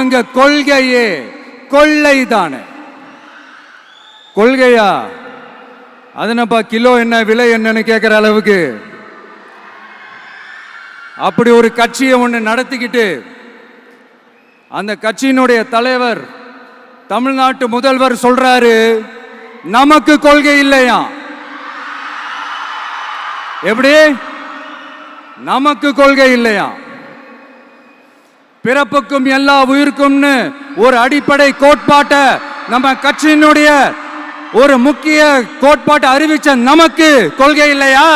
இவங்க கொள்கையே கொள்ளை தானே. கொள்கையா? அதனப்பா கிலோ என்ன விலை என்னன்னு கேட்கிற அளவுக்கு அப்படி ஒரு கட்சியை ஒன்று நடத்திக்கிட்டு அந்த கட்சியினுடைய தலைவர் தமிழ்நாட்டு முதல்வர் சொல்றாரு, நமக்கு கொள்கை இல்லையா. எப்படி? நமக்கு கொள்கை இல்லையா? பிறப்புக்கும் எல்லா உயிருக்கும்னு ஒரு அடிப்படை கோட்பாட்டை நம்ம கட்சியினுடைய ஒரு முக்கிய கோட்பாட்டை அறிவிச்ச நமக்கு கொள்கை இல்லையா?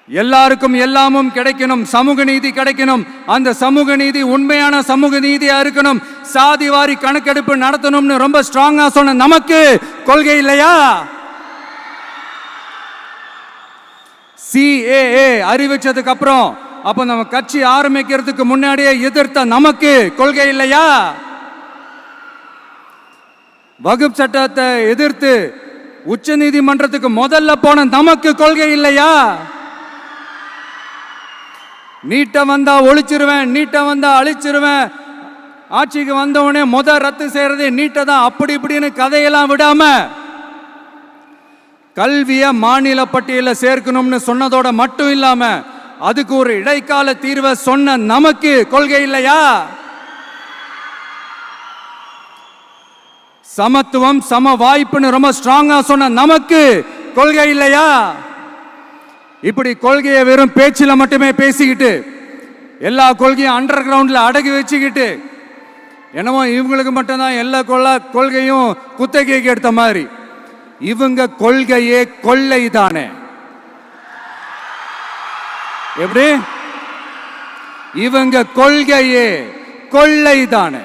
எல்லாருக்கும் எல்லாமும் கிடைக்கணும், சமூக நீதி கிடைக்கணும், அந்த சமூக நீதி உண்மையான சமூக நீதியா இருக்கணும், சாதி வாரி கணக்கெடுப்பு நடத்தணும்னு ரொம்ப ஸ்ட்ராங்கா சொன்ன நமக்கு கொள்கை இல்லையா? CAA அறிவிச்சதுக்கு அப்புறம் அப்ப நம்ம கட்சி ஆரம்பிக்கிறதுக்கு முன்னாடியே எதிர்த்த நமக்கு கொள்கை இல்லையா? வகுப்பு சட்டத்தை எதிர்த்து உச்ச நீதிமன்றத்துக்கு முதல்ல போன நமக்கு கொள்கை இல்லையா? நீட்ட வந்தா ஒழிச்சிருவேன், நீட்ட வந்தா அழிச்சிருவேன், ஆட்சிக்கு வந்தவனே ரத்து செய்யறதே நீட்ட தான், அப்படி இப்படின்னு கதையெல்லாம் விடாம கல்விய மாநில பட்டியலில் சேர்க்கணும்னு சொன்னதோட மட்டும் இல்லாம அதுக்கு ஒரு இடைக்கால தீர்வை சொன்ன நமக்கு கொள்கை இல்லையா? சமத்துவம் சம வாய்ப்புன்னு ரொம்ப ஸ்ட்ராங்கா சொன்ன நமக்கு கொள்கை இல்லையா? இப்படி கொள்கையை வெறும் பேச்சில் மட்டுமே பேசிக்கிட்டு எல்லா கொள்கையும் அண்டர் கிரவுண்ட்ல அடக்கி வச்சுக்கிட்டு என்னமோ இவங்களுக்கு மட்டும்தான் எல்லா கொள்கையும் குத்தகைக்கு எடுத்த மாதிரி, இவங்க கொள்கையே கொள்ளை தானே. எப்படி? இவங்க கொள்கையே கொள்ளை தானே.